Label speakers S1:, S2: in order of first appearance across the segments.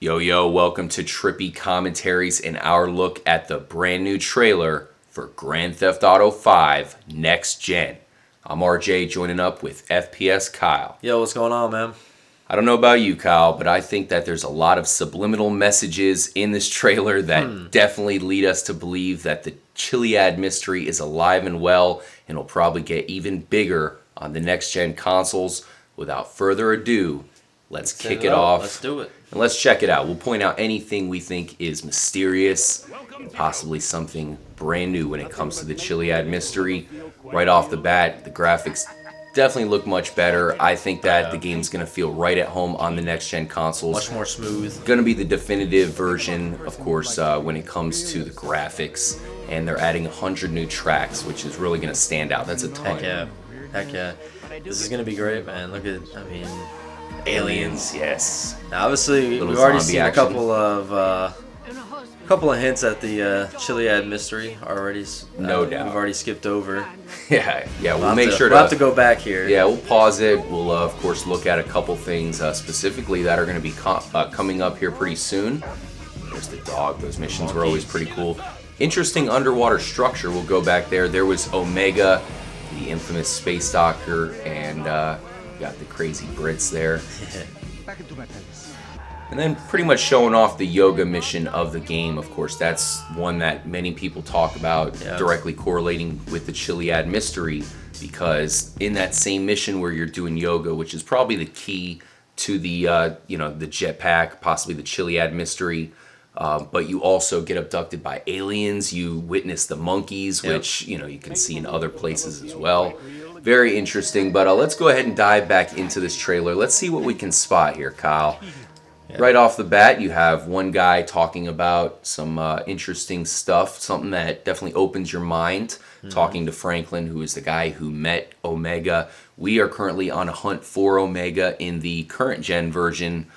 S1: Yo, yo, welcome to Trippy Commentaries and our look at the brand new trailer for Grand Theft Auto 5 Next Gen. I'm RJ, joining up with FPS Kyle.
S2: Yo, what's going on, man?
S1: I don't know about you, Kyle, but I think that there's a lot of subliminal messages in this trailer that definitely lead us to believe that the Chiliad mystery is alive and well and will probably get even bigger on the next gen consoles. Without further ado, let's kick it off.
S2: Let's do it.
S1: And let's check it out. We'll point out anything we think is mysterious and possibly something brand new when it comes to the Chiliad mystery. Right off the bat, the graphics definitely look much better. I think that the game's going to feel right at home on the next-gen consoles.
S2: Much more smooth.
S1: Going to be the definitive version, of course, when it comes to the graphics. And they're adding 100 new tracks, which is really going to stand out. That's a ton.
S2: Heck yeah. Heck yeah. This is going to be great, man. Look at,
S1: Aliens, yes.
S2: Now, obviously, we've already seen a couple of hints at the Chiliad mystery already.
S1: No doubt.
S2: We've already skipped over.
S1: Yeah. We'll make sure
S2: we'll have to go back here.
S1: Yeah, we'll pause it. We'll of course look at a couple things specifically that are going to be coming up here pretty soon. There's the dog. Those missions were always pretty cool. Interesting underwater structure. We'll go back there. There was Omega, the infamous space docker, and got the crazy Brits there. And then pretty much showing off the yoga mission of the game. Of course, that's one that many people talk about, directly correlating with the Chiliad mystery, because in that same mission where you're doing yoga, which is probably the key to the the Jetpack, possibly the Chiliad mystery, but you also get abducted by aliens. You witness the monkeys, which you can see in other places as well. Very interesting, but let's go ahead and dive back into this trailer. Let's see what we can spot here, Kyle. Right off the bat, you have one guy talking about some interesting stuff, something that definitely opens your mind, talking to Franklin, who is the guy who met Omega. We are currently on a hunt for Omega in the current gen version.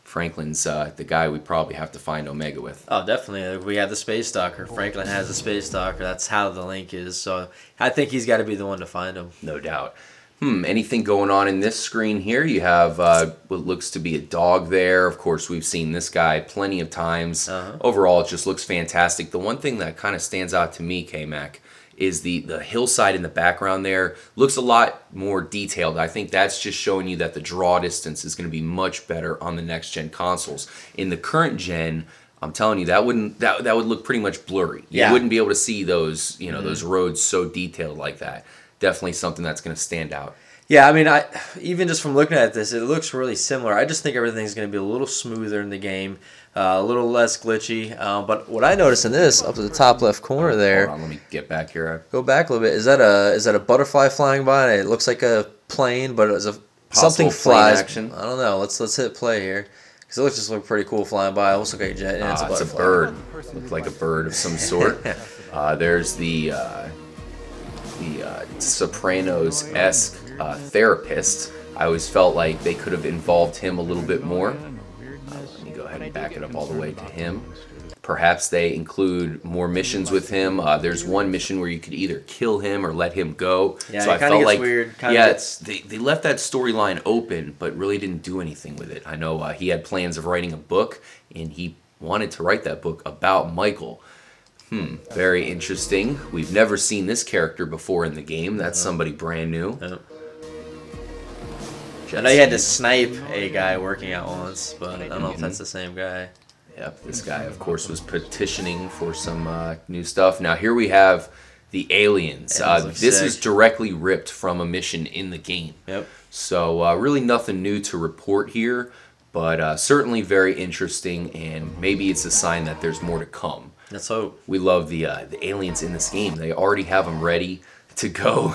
S1: Franklin's the guy we probably have to find Omega with.
S2: Oh, definitely. We have the space docker. Franklin has the space docker. That's how the link is. So I think he's got to be the one to find him.
S1: No doubt. Anything going on in this screen here? You have what looks to be a dog there. Of course, we've seen this guy plenty of times. Overall, it just looks fantastic. The one thing that kind of stands out to me, K-Mac, is the hillside in the background there. Looks a lot more detailed. I think that's just showing you that the draw distance is going to be much better on the next gen consoles. In the current gen, I'm telling you, that would look pretty much blurry. You wouldn't be able to see those those roads so detailed like that. Definitely something that's going to stand out.
S2: Yeah, even just from looking at this, it looks really similar. I just think everything's going to be a little smoother in the game, a little less glitchy. But what I noticed in this, up to the top left corner there.
S1: Hold on, let me get back here.
S2: Go back a little bit. Is that a butterfly flying by? It looks like a plane, but it's something flies.
S1: Action.
S2: I don't know. Let's hit play here. Because it looks just look pretty cool flying by. Almost like a jet. And
S1: it's a bird. Looks like a bird of some sort. There's the Sopranos-esque therapist. I always felt like they could have involved him a little bit more. Let me go ahead and back it up all the way to him. Perhaps they include more missions with him. There's one mission where you could either kill him or let him go.
S2: Yeah, so I felt like weird.
S1: They left that storyline open, but really didn't do anything with it. I know he had plans of writing a book, and he wanted to write that book about Michael. Very interesting. We've never seen this character before in the game. That's somebody brand new.
S2: I know you had to snipe a guy working out once, but I don't know if that's the same guy.
S1: Yep, this guy, of course, was petitioning for some new stuff. Now, here we have the aliens. This is directly ripped from a mission in the game.
S2: Yep.
S1: So, really nothing new to report here, but certainly very interesting, and maybe it's a sign that there's more to come.
S2: Let's hope.
S1: We love the aliens in this game. They already have them ready to go,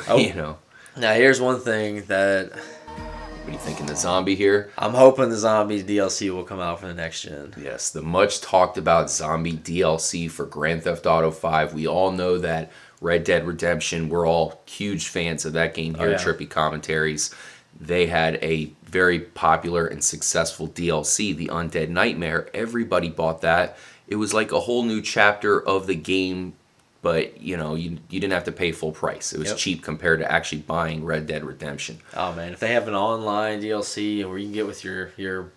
S2: Now, here's one thing that...
S1: What are you thinking, the zombie here?
S2: I'm hoping the zombie DLC will come out for the next gen.
S1: Yes, the much talked about zombie DLC for Grand Theft Auto 5. We all know that Red Dead Redemption, we're all huge fans of that game here at Trippy Commentaries. They had a very popular and successful DLC, The Undead Nightmare. Everybody bought that. It was like a whole new chapter of the game, but you didn't have to pay full price. It was cheap compared to actually buying Red Dead Redemption.
S2: Oh man, if they have an online DLC where you can get with your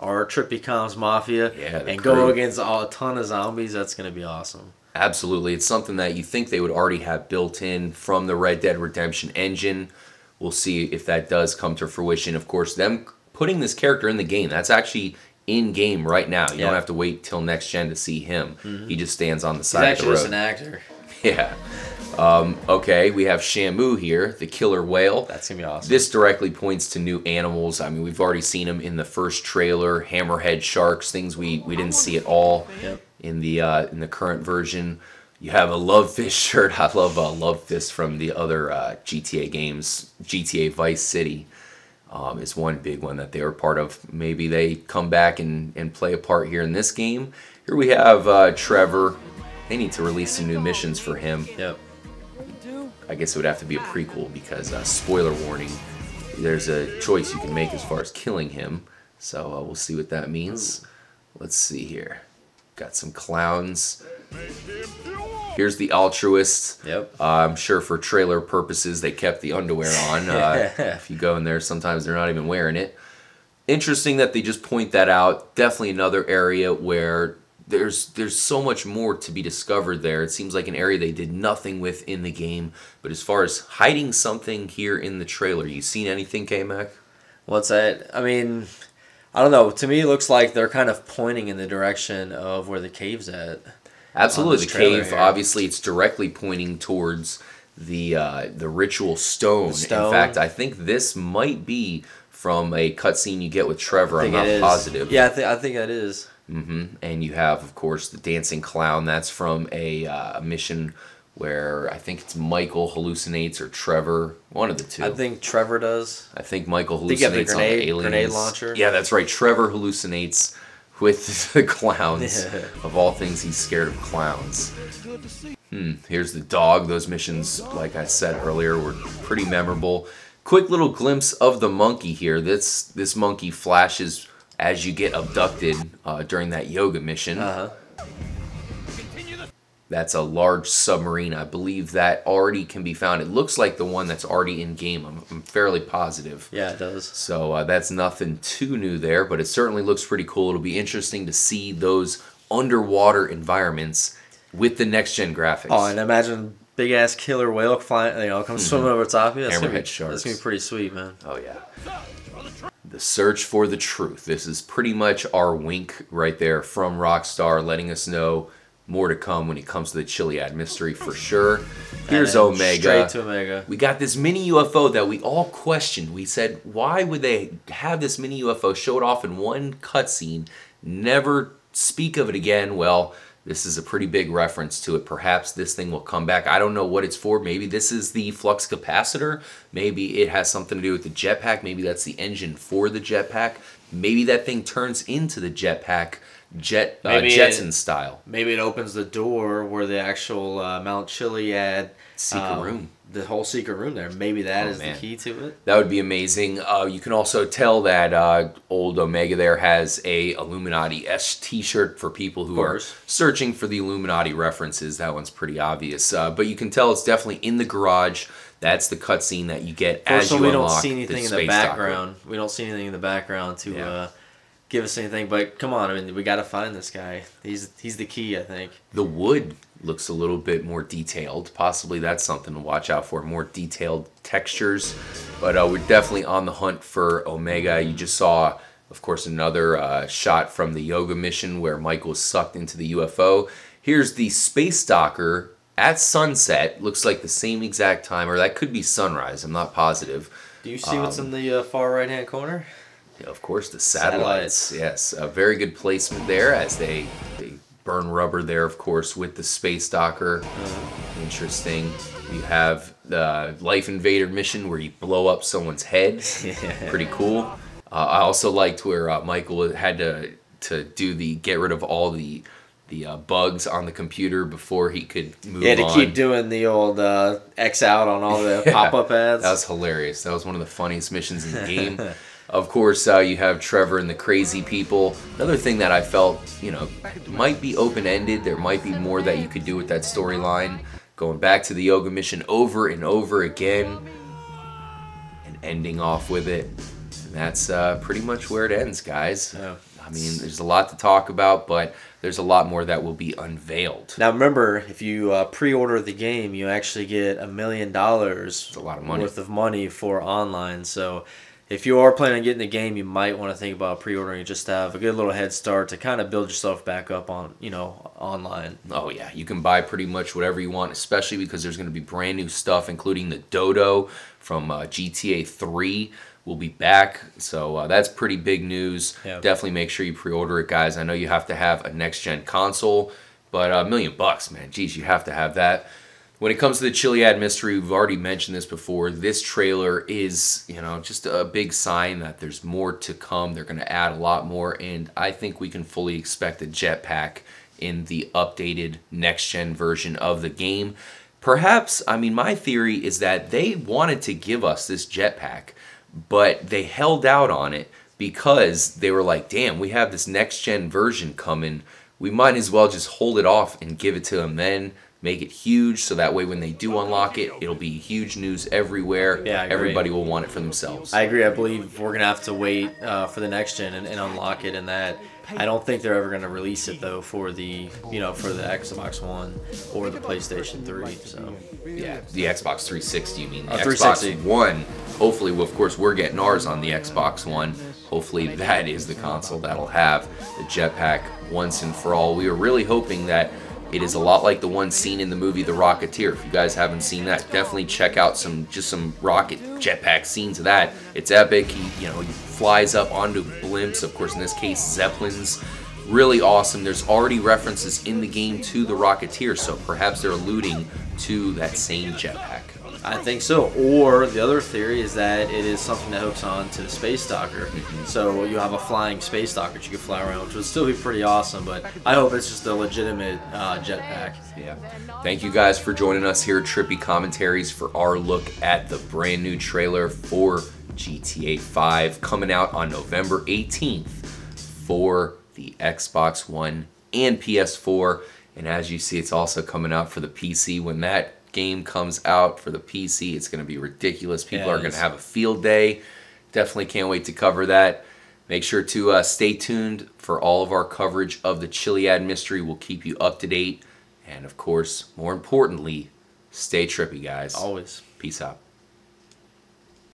S2: or Trippy Com's Mafia and
S1: crew.
S2: go against a ton of zombies, that's going to be awesome.
S1: Absolutely. It's something that you think they would already have built in from the Red Dead Redemption engine. We'll see if that does come to fruition. Of course, them putting this character in the game, that's actually in-game right now. You don't have to wait till next gen to see him. He just stands on the side of the road.
S2: He's actually just an actor.
S1: Yeah. Okay, we have Shamu here, the killer whale.
S2: That's going to be awesome.
S1: This directly points to new animals. I mean, we've already seen them in the first trailer. Hammerhead sharks, things we didn't see at all in the current version. You have a Love Fist shirt. I love Love Fist from the other GTA games. GTA Vice City is one big one that they were part of. Maybe they come back and play a part here in this game. Here we have Trevor. They need to release some new missions for him.
S2: Yep.
S1: I guess it would have to be a prequel because, spoiler warning, there's a choice you can make as far as killing him. So we'll see what that means. Let's see here. Got some clowns. Here's the altruist.
S2: Yep.
S1: I'm sure for trailer purposes they kept the underwear on. If you go in there, sometimes they're not even wearing it. Interesting that they just point that out. Definitely another area where there's so much more to be discovered there. It seems like an area they did nothing with in the game. But as far as hiding something here in the trailer, you seen anything, K-Mac?
S2: What's that? I mean, I don't know. To me, it looks like they're kind of pointing in the direction of where the cave's at.
S1: Absolutely. The cave, here. Obviously, it's directly pointing towards the ritual stone. In fact, I think this might be from a cutscene you get with Trevor. I'm not positive.
S2: Yeah, I think that is.
S1: And you have, of course, the dancing clown. That's from a mission where I think it's Michael hallucinates or Trevor, one of the two.
S2: I think Trevor does.
S1: I think Michael hallucinates on the aliens.
S2: Grenade launcher.
S1: Yeah, that's right. Trevor hallucinates with the clowns. Of all things, he's scared of clowns. Here's the dog. Those missions, like I said earlier, were pretty memorable. Quick little glimpse of the monkey here. This monkey flashes as you get abducted during that yoga mission. That's a large submarine. I believe that already can be found. It looks like the one that's already in game. I'm fairly positive.
S2: Yeah, it does.
S1: So that's nothing too new there, but it certainly looks pretty cool. It'll be interesting to see those underwater environments with the next gen graphics.
S2: Oh, and imagine big ass killer whale flying, comes swimming over top of you.
S1: Hammerhead sharks.
S2: That's gonna be pretty sweet, man.
S1: Oh yeah. The search for the truth. This is pretty much our wink right there from Rockstar, letting us know more to come when it comes to the Chiliad mystery for sure. Here's Omega.
S2: Straight to Omega.
S1: We got this mini UFO that we all questioned. We said, why would they have this mini UFO, show it off in one cutscene, never speak of it again? Well, this is a pretty big reference to it. Perhaps this thing will come back. I don't know what it's for. Maybe this is the flux capacitor. Maybe it has something to do with the jetpack. Maybe that's the engine for the jetpack. Maybe that thing turns into the jetpack, Jetson style.
S2: Maybe it opens the door where the actual Mount Chiliad
S1: secret room.
S2: The whole secret room there. Maybe that is the key to it.
S1: That would be amazing. You can also tell that old Omega there has a Illuminati-esque t-shirt for people who are searching for the Illuminati references. That one's pretty obvious. But you can tell it's definitely in the garage. That's the cutscene that you get as you unlock the space dock.
S2: We don't see anything in the background. We don't see anything in the background to give us anything. But come on, I mean, we got to find this guy. He's the key, I think.
S1: The wood looks a little bit more detailed. Possibly that's something to watch out for. More detailed textures. But we're definitely on the hunt for Omega. You just saw, of course, another shot from the yoga mission where Mike was sucked into the UFO. Here's the space docker at sunset. Looks like the same exact time, or that could be sunrise. I'm not positive.
S2: Do you see what's in the far right-hand corner?
S1: Yeah, of course, the satellites. Yes, a very good placement there as they burn rubber there, of course, with the space docker. Interesting. You have the Life Invader mission where you blow up someone's head. Pretty cool. I also liked where Michael had to do the get rid of all the bugs on the computer before he could move on.
S2: Yeah, to keep doing the old X out on all the pop-up ads.
S1: That was hilarious. That was one of the funniest missions in the game. Of course, you have Trevor and the crazy people. Another thing that I felt, might be open-ended. There might be more that you could do with that storyline. Going back to the yoga mission over and over again. And ending off with it. And that's pretty much where it ends, guys. I mean, there's a lot to talk about, but there's a lot more that will be unveiled.
S2: Now remember, if you pre-order the game, you actually get $1 million
S1: It's a lot of money.
S2: worth of money for online. So if you are planning on getting the game, you might want to think about pre-ordering just to have a good little head start to kind of build yourself back up on, online.
S1: Oh yeah, you can buy pretty much whatever you want, especially because there's going to be brand new stuff, including the Dodo from GTA 3 will be back. So that's pretty big news.
S2: Yeah.
S1: Definitely make sure you pre-order it, guys. I know you have to have a next-gen console, but $1 million, man. Geez, you have to have that. When it comes to the Chiliad mystery, we've already mentioned this before. This trailer is, just a big sign that there's more to come. They're going to add a lot more, and I think we can fully expect a jetpack in the updated next-gen version of the game. Perhaps, my theory is that they wanted to give us this jetpack, but they held out on it because they were like, damn, we have this next-gen version coming. We might as well just hold it off and give it to them then. Make it huge so that way when they do unlock it, it'll be huge news everywhere.
S2: Yeah, I agree.
S1: Everybody will want it for themselves.
S2: I agree. I believe we're going to have to wait for the next gen and unlock it, and that I don't think they're ever going to release it though for the for the Xbox One or the PlayStation 3. So
S1: yeah, the Xbox 360. You mean the
S2: Xbox
S1: One? Hopefully, of course, we're getting ours on the Xbox One. Hopefully, that is the console that'll have the jetpack once and for all. We are really hoping that it is a lot like the one seen in the movie The Rocketeer. If you guys haven't seen that, definitely check out some rocket jetpack scenes of that. It's epic. He flies up onto blimps, of course in this case Zeppelins. Really awesome. There's already references in the game to The Rocketeer, so perhaps they're alluding to that same jetpack.
S2: I think so. Or the other theory is that it is something that hooks on to the Space Docker. So you have a flying Space Docker that you can fly around, which would still be pretty awesome, but I hope it's just a legitimate jetpack.
S1: Yeah. Thank you guys for joining us here at Trippy Commentaries for our look at the brand new trailer for GTA 5 coming out on November 18th for the Xbox One and PS4. And as you see, it's also coming out for the PC. When that game comes out for the PC, it's going to be ridiculous. People are going to have a field day. Definitely can't wait to cover that. Make sure to stay tuned for all of our coverage of the Chiliad mystery. We'll keep you up to date. And of course, more importantly, stay trippy, guys.
S2: Always.
S1: Peace out.